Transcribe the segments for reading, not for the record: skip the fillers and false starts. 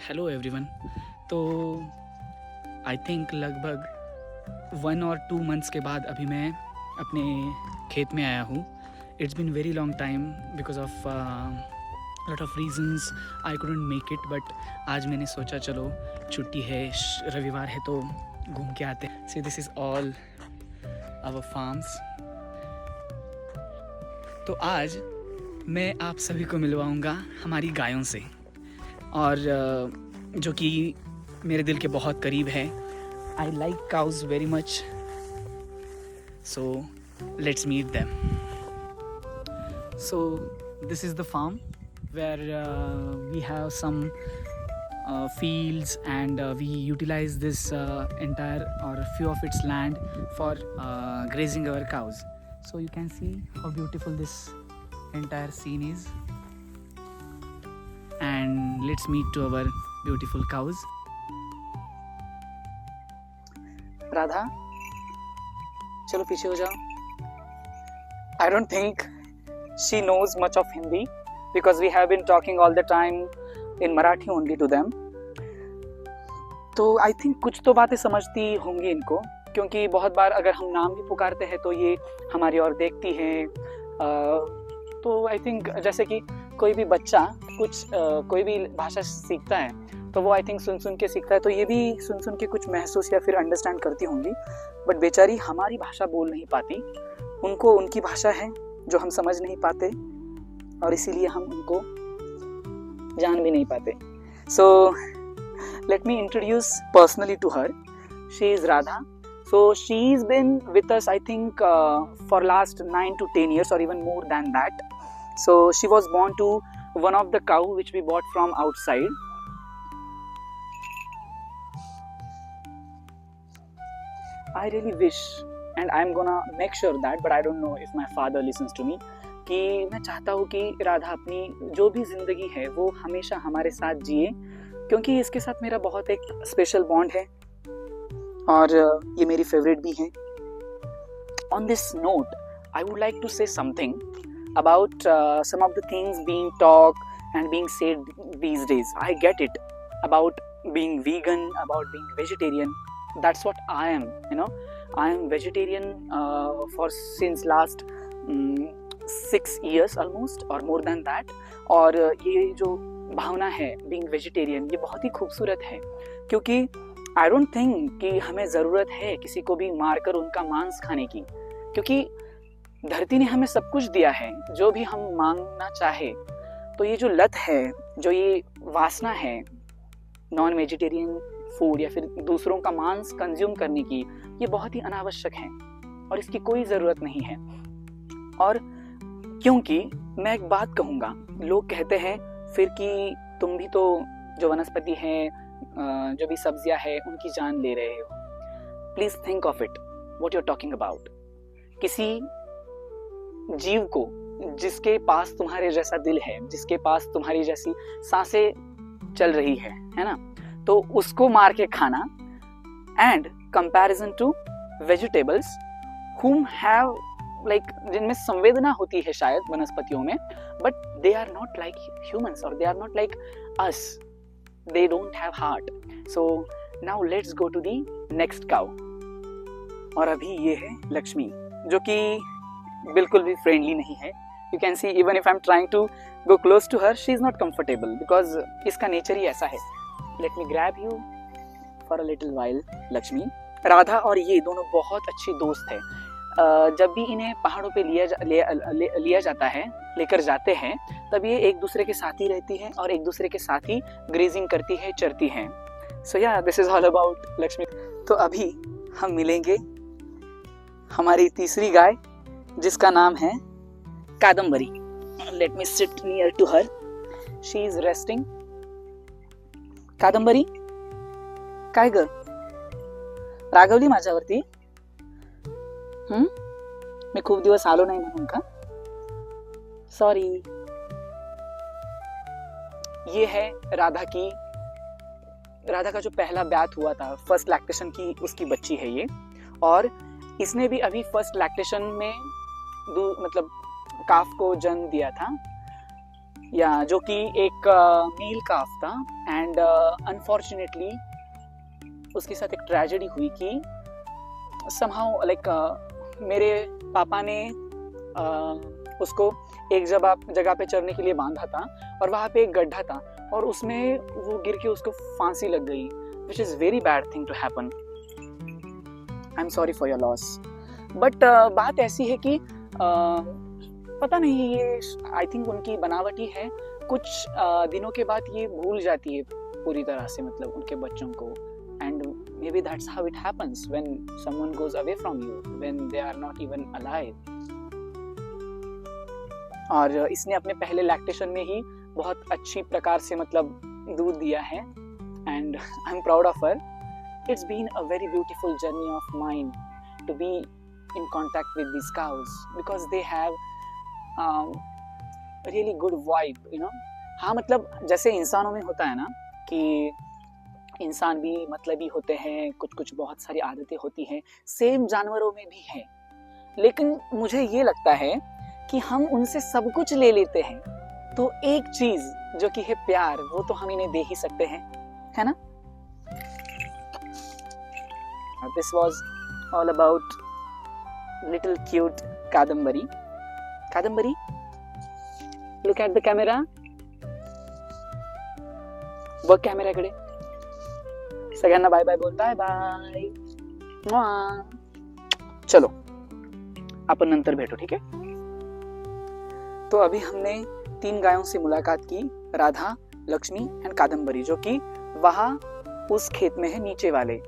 Hello everyone. तो I think लगभग 1 और 2 मंथ्स के बाद अभी मैं अपने खेत में आया हूँ। It's been very long time because of lot of reasons I couldn't make it, but आज मैंने सोचा चलो छुट्टी है, रविवार है तो घूम के आते हैं। See this is all our farms. तो आज मैं आप सभी को मिलवाऊंगा हमारी गायों से, और जो कि मेरे दिल के बहुत करीब है। I like cows very much, so let's meet them. So this is the farm where we have some fields and we utilize this entire or few of its land for grazing our cows. So you can see how beautiful this entire scene is, and let's meet to our beautiful cows. Radha, चलो पीछे हो जाओ। I don't think she knows much of Hindi because we have been talking all the time in Marathi only to them. तो I think कुछ तो बातें समझती होंगी इनको, क्योंकि बहुत बार अगर हम नाम भी पुकारते हैं तो ये हमारी ओर देखती हैं। तो आई थिंक जैसे कि कोई भी बच्चा कोई भी भाषा सीखता है तो वो आई थिंक सुन के सीखता है, तो ये भी सुन के कुछ महसूस या फिर अंडरस्टैंड करती होंगी। बट बेचारी हमारी भाषा बोल नहीं पाती, उनको उनकी भाषा है जो हम समझ नहीं पाते, और इसीलिए हम उनको जान भी नहीं पाते। So let me introduce personally to her. She is Radha. So she's been with us I think for last 9 to 10 years or even more than that. So she was born to one of the cow which we bought from outside. I really wish and I'm gonna make sure that, but I don't know if my father listens to me, कि मैं चाहता हूँ कि राधा अपनी जो भी ज़िंदगी है वो हमेशा हमारे साथ जिए, क्योंकि इसके साथ मेरा बहुत एक स्पेशल बॉन्ड है और ये मेरी फेवरेट भी है। On this note I would like to say something about some of the things being talk and being said these days. I get it about being vegan, about being vegetarian. That's what I am, you know. I am vegetarian for since last 6 years almost or more than that. और ये जो भावना है being vegetarian ये बहुत ही खूबसूरत है, क्योंकि I don't think कि हमें ज़रूरत है किसी को भी मारकर उनका मांस खाने की, क्योंकि धरती ने हमें सब कुछ दिया है जो भी हम मांगना चाहे। तो ये जो लत है, जो ये वासना है नॉन वेजिटेरियन फूड या फिर दूसरों का मांस कंज्यूम करने की, ये बहुत ही अनावश्यक है और इसकी कोई ज़रूरत नहीं है। और क्योंकि मैं एक बात कहूँगा, लोग कहते हैं फिर कि तुम भी तो जो वनस्पति है, जो भी सब्जियां है उनकी जान ले रहे हो। Please think of it what you are talking about. किसी जीव को जिसके पास तुम्हारे जैसा दिल है, जिसके पास तुम्हारी जैसी सांसें चल रही है ना, तो उसको मार के खाना and comparison to vegetables whom have like जिनमें संवेदना होती है शायद वनस्पतियों में, but they are not like humans और they are not like us, they don't have heart. So now let's go to the next cow. और अभी ये है लक्ष्मी, जो कि बिल्कुल भी फ्रेंडली नहीं है। You can see even if I am trying to go close to her, she is not comfortable because इसका नेचर ही ऐसा है। Let me grab you for a little while. Lakshmi, Radha और ये दोनों बहुत अच्छी दोस्त है। जब भी इन्हें पहाड़ों पे लिया जाता है, लेकर जाते हैं, तब ये एक दूसरे के साथ ही रहती है और एक दूसरे के साथ ही ग्रेजिंग करती है, चरती हैं। सो या this is all about Lakshmi. तो अभी हम मिलेंगे हमारी तीसरी गाय, जिसका नाम है Kadambari. Let me sit near to her, she is resting. Kadambari, काय ग रागवली माझ्यावरती? मी खूप दिवस आलो नाही म्हणून का? सॉरी। ये है राधा का जो पहला ब्यात हुआ था, फर्स्ट लैक्टेशन की उसकी बच्ची है ये, और इसने भी अभी फर्स्ट लैक्टेशन में मतलब काफ को जन्म दिया था। या जो कि एक मेल काफ था एंड अनफॉर्चुनेटली उसके साथ एक ट्रेजेडी हुई कि समहाउ लाइक मेरे पापा ने उसको एक जगह पे चरने के लिए बांधा था और वहाँ पे एक गड्ढा था और उसमें वो गिर के उसको फांसी लग गई, which is very bad thing to happen. I am sorry for your loss. But बात ऐसी है कि पता नहीं, ये आई थिंक उनकी बनावटी है, कुछ दिनों के बाद ये भूल जाती है पूरी तरह से, मतलब उनके बच्चों को। And maybe that's how it happens when someone goes away from you, when they are not even alive. और इसने अपने पहले लैक्टेशन में ही बहुत अच्छी प्रकार से मतलब दूध दिया है and I am proud of her. It's been a very beautiful journey of mine to be in contact with these cows because they have really good vibe, you know। हाँ, मतलब जैसे इंसानों में होता है ना कि इंसान भी मतलबी होते हैं, कुछ कुछ बहुत सारी आदतें होती हैं, सेम जानवरों में भी है। लेकिन मुझे ये लगता है कि हम उनसे सब कुछ ले लेते हैं, तो एक चीज जो कि है प्यार, वो तो हम इन्हें दे ही सकते हैं, है ना। This was all about little cute Kadambari. Kadambari, look at the camera, बघ कॅमेऱ्याकडे। सगळ्यांना बाय बाय बोल, बाय बाय। चलो आपण नंतर भेटू, ठीक है। तो अभी हमने 3 गायों से मुलाकात की, राधा, लक्ष्मी एंड कादम्बरी, जो कि वहाँ उस खेत में है, नीचे वाले।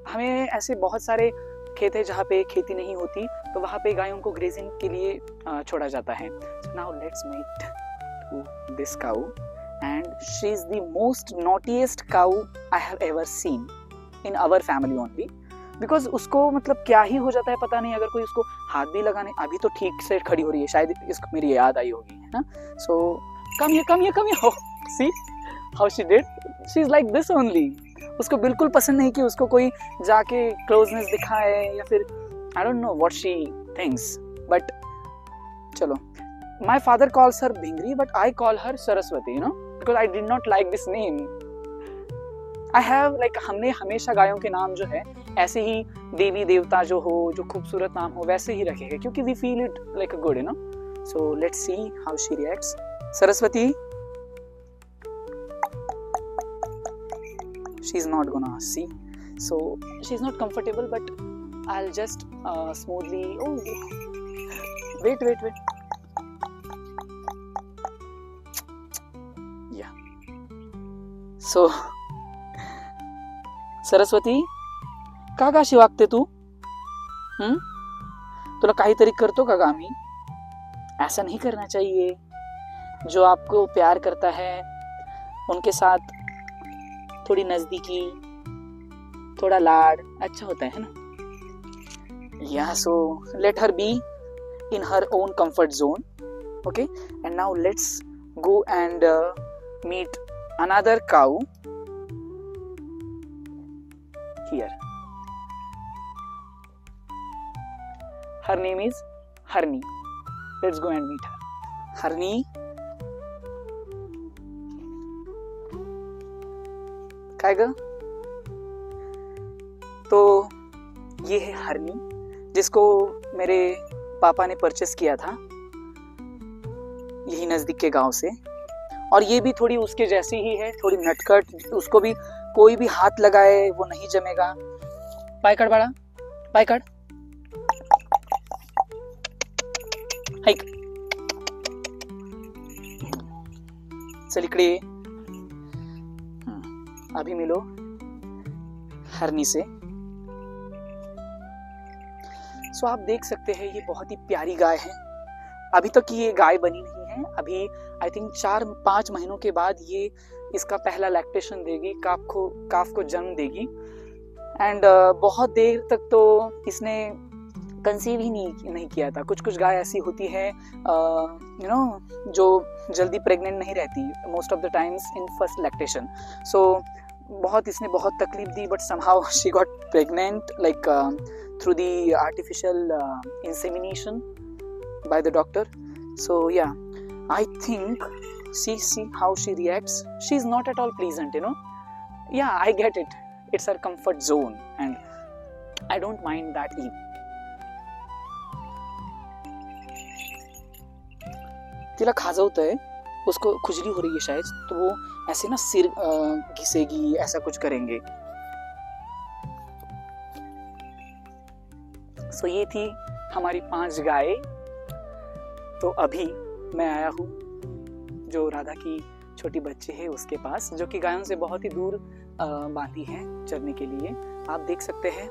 हमें ऐसे बहुत सारे खेत है जहाँ पे खेती नहीं होती, तो वहाँ पे गायों को ग्रेजिंग के लिए छोड़ा जाता है। Now let's meet this cow and she is the most naughtiest cow I have ever seen in our family only, because उसको मतलब क्या ही हो जाता है पता नहीं, अगर कोई उसको हाथ भी लगाने, अभी तो ठीक से खड़ी हो रही है, शायद इसको मेरी याद आई होगी, है ना। So come here, see how she did, she is like this only. उसको बिल्कुल पसंद नहीं कि उसको कोई जाके क्लोजनेस दिखाए या फिर I don't know what she thinks, but चलो। My father calls her Bhingri but I call her Saraswati, you know, because I did not like this name. I have like, हमने हमेशा गायों के नाम जो है ऐसे ही देवी देवता जो हो, जो खूबसूरत नाम हो, वैसे ही रखेंगे, क्योंकि we feel it like a good, you know. So let's see how she reacts. Saraswati, she's not gonna see, so she's not comfortable, but I'll just smoothly, oh wait, yeah, so Saraswati, का काशी वागते तू? तुला काहीतरी करतो का आम्ही? ऐसा नहीं करना चाहिए। जो आपको प्यार करता है उनके साथ थोड़ी नजदीकी, थोड़ा लाड अच्छा होता है ना। या so let her be in her own comfort zone, okay. And now let's go and meet another cow here. Her name is Harni. Let's go and meet her. Harni, काय ग? तो ये है हरनी, जिसको मेरे पापा ने परचेस किया था यही नजदीक के गांव से, और ये भी थोड़ी उसके जैसी ही है, थोड़ी नटखट। उसको भी कोई भी हाथ लगाए वो नहीं जमेगा। पायकड़ बड़ा, पायकड़, हाइक, चल इकडे। अभी मिलो हरनी से। सो आप देख सकते हैं ये बहुत ही प्यारी गाय है। अभी तक ये गाय बनी नहीं है, अभी आई थिंक 4-5 महीनों के बाद ये इसका पहला लैक्टेशन देगी, काफ को जन्म देगी। एंड बहुत देर तक तो इसने कंसीव ही नहीं किया था। कुछ गाय ऐसी होती है यू नो जो जल्दी प्रेग्नेंट नहीं रहती, most of the times in first lactation. So इसने बहुत तकलीफ दी, but somehow she got pregnant like through the artificial insemination by the doctor. So yeah, I think see how she reacts. She's not at all pleasant, you know. Yeah, I get it. It's her comfort zone and I don't mind that either. तिला खाजवतंय, उसको खुजली हो रही है शायद, तो वो ऐसे ना सिर घिसेगी, ऐसा कुछ करेंगे. सो ये थी हमारी 5 गायें. तो अभी मैं आया हूँ जो राधा की छोटी बच्ची है उसके पास, जो कि गायों से बहुत ही दूर बांधी है चरने के लिए. आप देख सकते हैं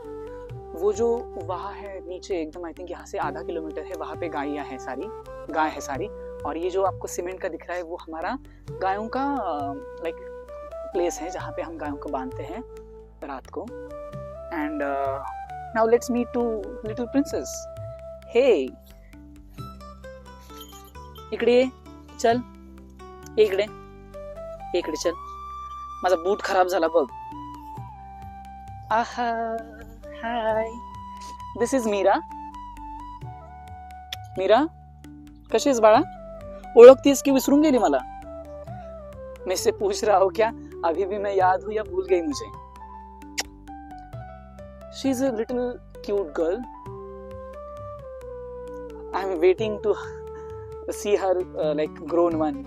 वो जो वहाँ है नीचे एकदम, आई थिंक यहाँ से आधा किलोमीटर है, वहाँ पे गाय है सारी. और ये जो आपको सीमेंट का दिख रहा है वो हमारा गायों का लाइक प्लेस है जहाँ पे हम गायों को बांधते हैं रात को. And now let's meet two little princess. Hey, इकडे चल, इकडे चल. माझा बूट खराब झाला बघ. आहा, हाय, दिस इज मीरा. मीरा, कशी आहेस बाळा? ओळखतीस की विसरून गेली मला? मैं इससे पूछ रहा हूँ क्या अभी भी मैं याद हूँ या भूल गई मुझे? She is a little cute girl. I am waiting to see her like grown one,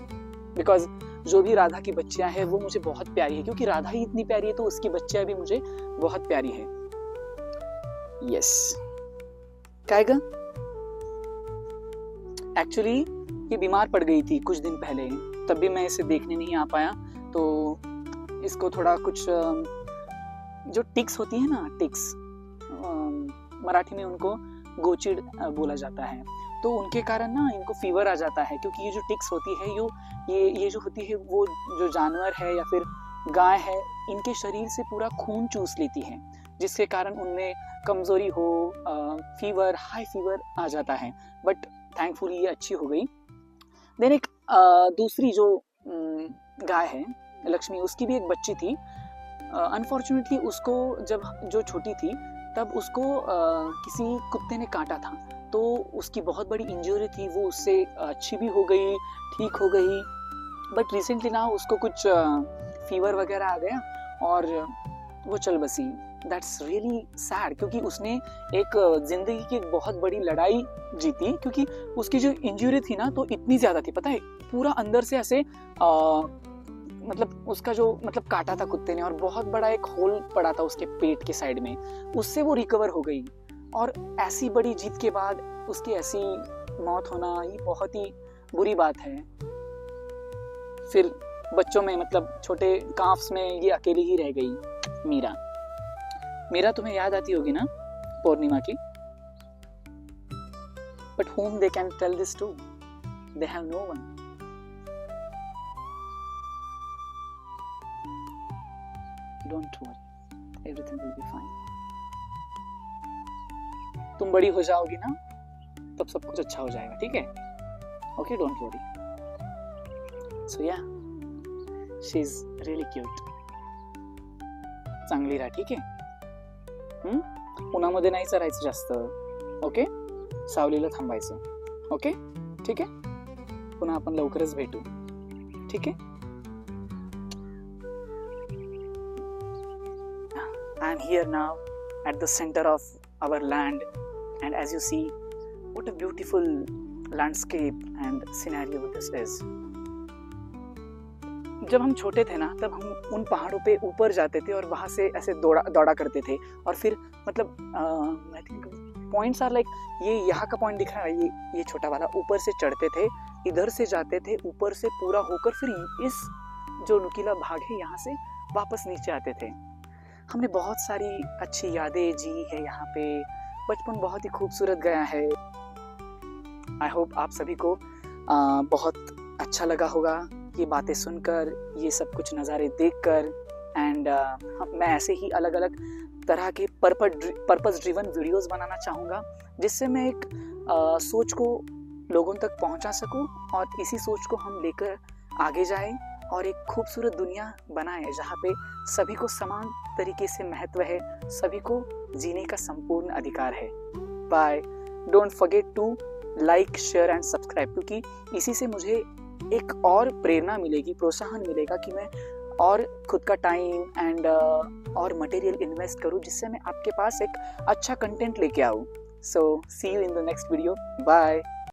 because जो भी राधा की बच्चियां हैं वो मुझे बहुत प्यारी है, क्योंकि राधा ही इतनी प्यारी है तो उसकी बच्चियां भी मुझे बहुत प्यारी है. यस, काय ग? एक्चुअली ये बीमार पड़ गई थी कुछ दिन पहले, तब भी मैं इसे देखने नहीं आ पाया. तो इसको थोड़ा कुछ जो टिक्स होती है ना, टिक्स मराठी में उनको गोचिड बोला जाता है, तो उनके कारण ना इनको फीवर आ जाता है. क्योंकि ये जो टिक्स होती है ये जो होती है वो जो जानवर है या फिर गाय है, इनके शरीर से पूरा खून चूस लेती है, जिसके कारण उनमें कमजोरी हो, फीवर, हाई फीवर आ जाता है. बट थैंकफुली ये अच्छी हो गई. देन एक दूसरी जो गाय है लक्ष्मी, उसकी भी एक बच्ची थी. अनफॉर्चुनेटली उसको जब जो छोटी थी तब उसको किसी कुत्ते ने काटा था, तो उसकी बहुत बड़ी इंजरी थी. वो उससे अच्छी भी हो गई, ठीक हो गई. बट रिसेंटली ना उसको कुछ फीवर वगैरह आ गया और वो चल बसी. दैट्स रियली सैड, क्योंकि उसने एक जिंदगी की एक बहुत बड़ी लड़ाई जीती. क्योंकि उसकी जो इंजरी थी ना तो इतनी ज्यादा थी, पता है, पूरा अंदर से ऐसे मतलब उसका जो काटा था कुत्ते ने और बहुत बड़ा एक होल पड़ा था उसके पेट के साइड में, उससे वो रिकवर हो गई. और ऐसी बड़ी जीत के बाद उसकी ऐसी मौत होना, ये बहुत ही बुरी बात है. फिर बच्चों में छोटे काफ्स में ये अकेली ही रह गई मीरा. तुम्हें याद आती होगी ना पूर्णिमा की? But whom they can tell this to? They have no one. Don't worry, everything will be fine. तुम बड़ी हो जाओगी ना तब सब कुछ अच्छा हो जाएगा, ठीक है? Okay, don't worry. So yeah, she's really cute. चांगली राहा, ठीक आहे? उन्हामध्ये नाही चरायचं जास्त. ओके, सावलीला थांबायचं. ओके, ठीक आहे? पुन्हा आपण लवकरच भेटू, ठीक आहे? I am here now at the center of our land, and as you see, what a beautiful landscape and scenario this is. जब हम छोटे थे ना तब हम उन पहाड़ों पे ऊपर जाते थे और वहाँ से ऐसे दौड़ा करते थे. और फिर I think points are like, ये यहाँ का पॉइंट दिख रहा है, ये छोटा वाला, ऊपर से चढ़ते थे, इधर से जाते थे, ऊपर से पूरा होकर फिर इस जो नुकीला भाग है यहाँ से वापस नीचे आते थे. हमने बहुत सारी अच्छी यादें जी है यहाँ पे. बचपन बहुत ही खूबसूरत गया है. आई होप आप सभी को बहुत अच्छा लगा होगा ये बातें सुनकर, ये सब कुछ नज़ारे देखकर. एंड मैं ऐसे ही अलग अलग तरह के पर्पस ड्रिवन वीडियोस बनाना चाहूँगा, जिससे मैं एक सोच को लोगों तक पहुँचा सकूँ और इसी सोच को हम लेकर आगे जाएं और एक खूबसूरत दुनिया बनाएं जहाँ पे सभी को समान तरीके से महत्व है, सभी को जीने का संपूर्ण अधिकार है. Bye. Don't forget to like, share and subscribe, क्योंकि इसी से मुझे एक और प्रेरणा मिलेगी, प्रोत्साहन मिलेगा कि मैं और खुद का टाइम एंड और मटेरियल इन्वेस्ट करूँ, जिससे मैं आपके पास एक अच्छा कंटेंट लेके आऊँ। So see you in the next video, bye.